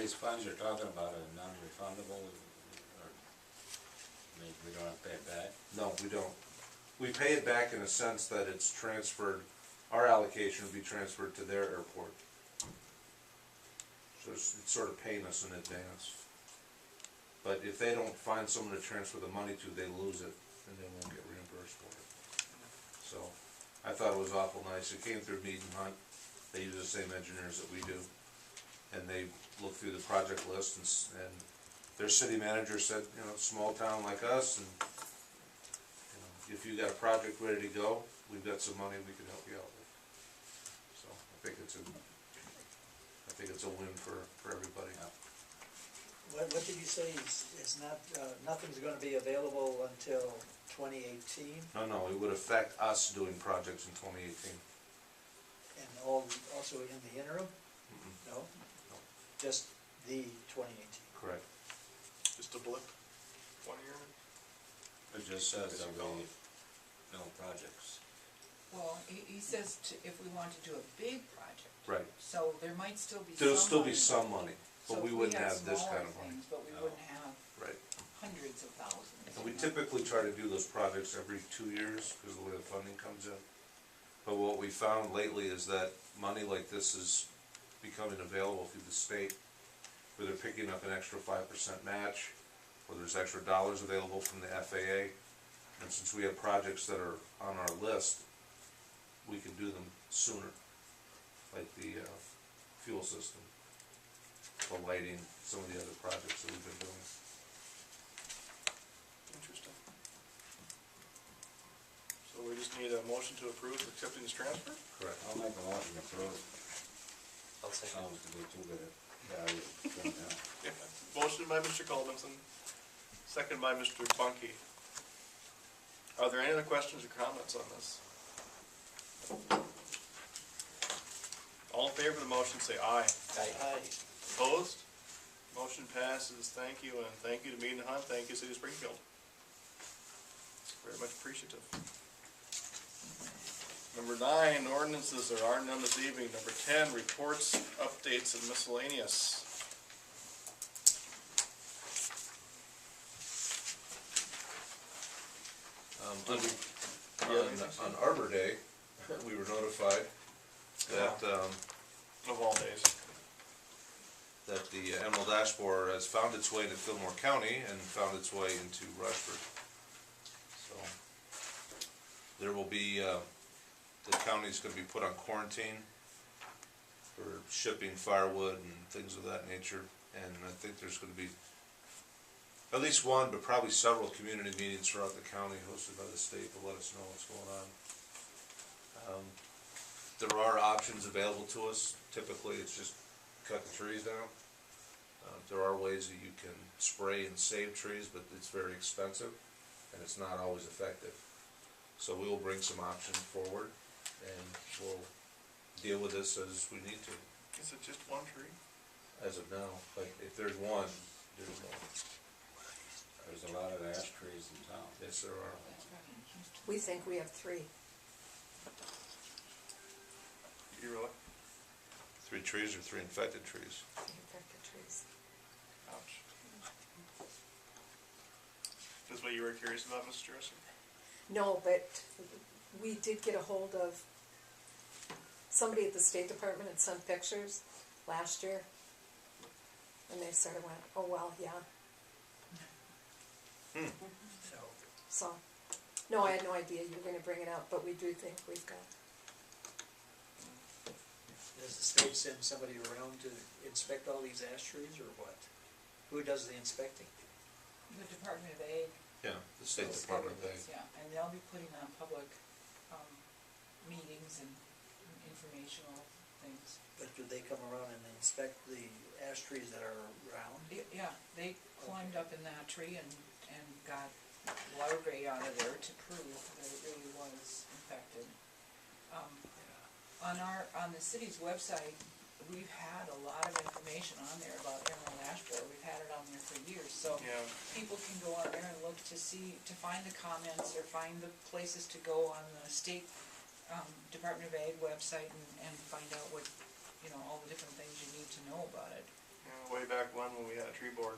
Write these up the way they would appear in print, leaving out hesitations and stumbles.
these funds you're talking about are non-refundable, or maybe we don't have to pay it back? No, we don't. We pay it back in a sense that it's transferred, our allocation would be transferred to their airport. So it's sort of paying us in advance. But if they don't find someone to transfer the money to, they lose it, and they won't get reimbursed for it. So, I thought it was awful nice. It came through Mead and Hunt. They use the same engineers that we do. And they looked through the project list, and their city manager said, you know, small town like us, and you know, if you got a project ready to go, we've got some money we can help you out with. So, I think it's a win for everybody. What did you say, it's not, nothing's gonna be available until 2018? No, it would affect us doing projects in 2018. And also in the interim? No? No. Just the 2018? Correct. Just a blip, 1 year? It just says there'll be no projects. Well, he says if we want to do a big project. Right. So there might still be There'll some still be money. some money, but So we if wouldn't had have this smaller kind of money. things, but we No. wouldn't have Right. hundreds of thousands. And we typically try to do those projects every 2 years because of the way the funding comes in. But what we found lately is that money like this is becoming available through the state, where they're picking up an extra 5% match, or there's extra dollars available from the FAA. And since we have projects that are on our list, we can do them sooner, like the fuel system, the lighting, some of the other projects that we've been doing. Interesting. So we just need a motion to approve accepting this transfer? Correct. I'll make a motion to approve. I'll second. Sounds to be too good a value. Yeah. Motion by Mr. Culbertson, second by Mr. Bunky. Are there any other questions or comments on this? All in favor of the motion say aye. Aye. Opposed? Motion passes. Thank you, and thank you to Mead and Hunt. Thank you, City of Springfield. Very much appreciative. Number 9, ordinances. There are none this evening. Number 10, reports, updates, and miscellaneous. On Arbor Day, we were notified that Of all days. that the emerald ash borer has found its way into Fillmore County and found its way into Rushford. So there will be, the county's going to be put on quarantine for shipping firewood and things of that nature. And I think there's going to be at least one, but probably several community meetings throughout the county hosted by the state to let us know what's going on. There are options available to us. Typically, it's just cut the trees down. There are ways that you can spray and save trees, but it's very expensive, and it's not always effective. So we will bring some options forward, and we'll deal with this as we need to. Is it just one tree? As of now, but if there's one, there's one. There's a lot of ash trees in town. Yes, there are. We think we have 3. You really? 3 trees or 3 infected trees. Infected trees. Ouch. Is this what you were curious about, Mr. Jurassic? No, but we did get a hold of somebody at the State Department and sent pictures last year. And they sort of went, oh, well, yeah. So, no, I had no idea you were going to bring it up, but we do think we've got. Does the state send somebody around to inspect all these ash trees, or what? Who does the inspecting? The Department of Ag. Yeah, the State Department. Yeah, and they'll be putting on public meetings and informational things. But do they come around and inspect the ash trees that are around? Yeah, they climbed up in that tree and got larvae out of there to prove that it really was infected. On the city's website, we've had a lot of information on there about emerald ash borer. We've had it on there for years, so Yeah. people can go on there and look to find the comments or find the places to go on the state Department of Ag website and find out what, all the different things you need to know about it. way back when we had a tree board.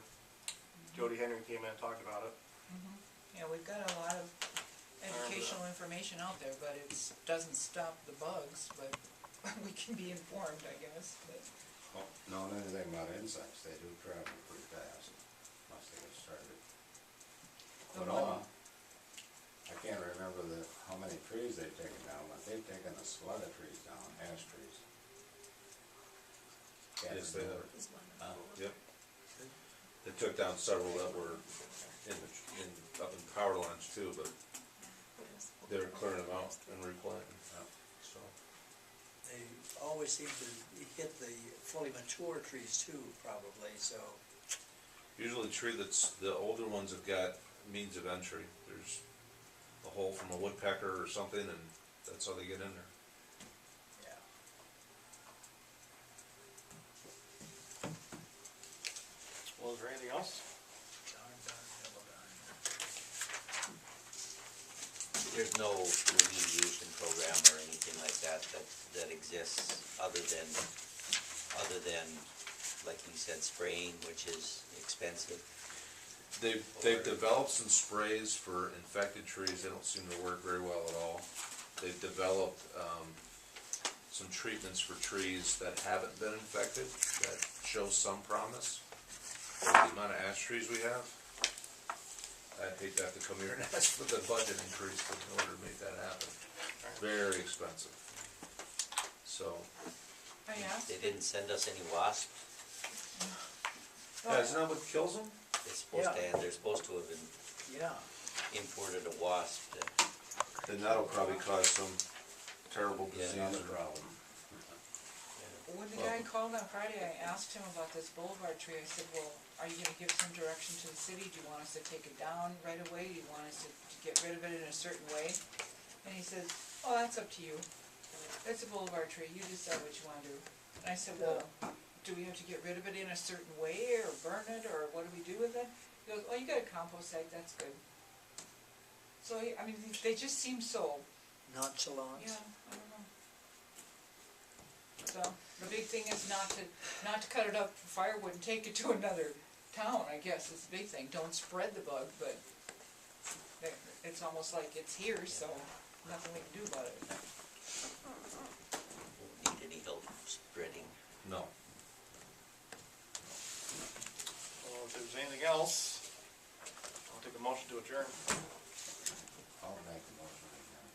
Jody Henry came in and talked about it. Yeah, we've got a lot of educational information out there, but it doesn't stop the bugs, but we can be informed, I guess, but. Well, knowing anything about insects, they do travel pretty fast, once they get started. But I can't remember how many trees they've taken down, but they've taken a flood of trees down, ash trees. Can't Yes, they have. remember. Yep. They took down several that were up in power lines too, but they were clearing them out and replanting, so. They always seem to hit the fully mature trees too, probably, so. Usually the older ones have got means of entry. There's a hole from a woodpecker or something, and that's how they get in there. Yeah. Well, is there anything else? Darn, double darn. There's no remediation program or anything like that exists other than, like you said, spraying, which is expensive. They've developed some sprays for infected trees. They don't seem to work very well at all. They've developed some treatments for trees that haven't been infected that show some promise. For the amount of ash trees we have, I'd hate to have to come here and ask for the budget increase in order to make that happen. Very expensive. So, I asked. They didn't send us any wasp. yeah, isn't that what kills them? They're supposed to have Yeah. imported a wasp that, Then that'll probably cause some terrible Yeah, disease. Another problem. When the guy called on Friday, I asked him about this boulevard tree. I said, well, are you gonna give some direction to the city? Do you want us to take it down right away? Do you want us to get rid of it in a certain way? And he says, oh, that's up to you. It's a boulevard tree, you decide what you wanna do. And I said, well, do we have to get rid of it in a certain way, or burn it, or what do we do with it? He goes, oh, you got a compost site, that's good. So, I mean, they just seem so, Nonchalant. yeah, I don't know. So, the big thing is not to cut it up for firewood and take it to another town, I guess, is the big thing. Don't spread the bug, but it's almost like it's here, so nothing we can do about it. won't need any help spreading. No. Well, if there's anything else, I'll take a motion to adjourn. I'll make the motion again.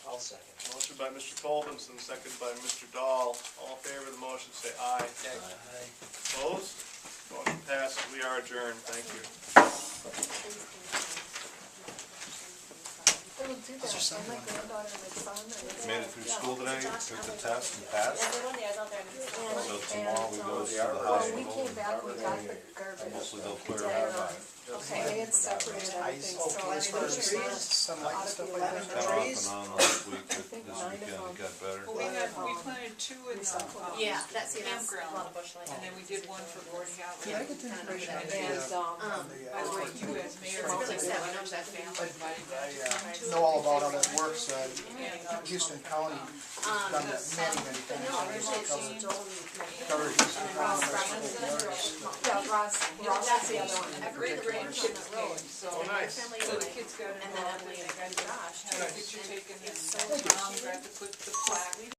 I'll second. Motion by Mr. Colvinson, second by Mr. Dahl. All in favor of the motion, say aye. Aye. Opposed? Motion passes. We are adjourned. Thank you. I will do that, and my granddaughter and my son, and. Made it through school today, took the test and passed. So tomorrow we go to the Well, we hospital. came back, we got the garbage. Hopefully they'll clear container. it out. Okay, they had separated everything, so Okay, as far as trees, sunlight and stuff like that, It's the kind of off trees. and on last week, but think this 9 of weekend it them. got better. Well, we planted two in the Yeah, that's, that's a campground, lot of bush lighting. and then we did one for Gordon Galvin. Can I get the information on the, And, on the, By the way, you as mayor, It's really also sad, went we up don't that have family, invited them to come to it. know all about how that works, And, Houston County done that many But no, originally it's just Joel covered Houston and Ross County. Robinson. yeah, Ross is the other one. Every the grandkids came, road. so, Oh, nice. Family so the away. kids got And then involved, and Emily they and got to Josh. have a picture taken, and It's so Mom got to put the plaque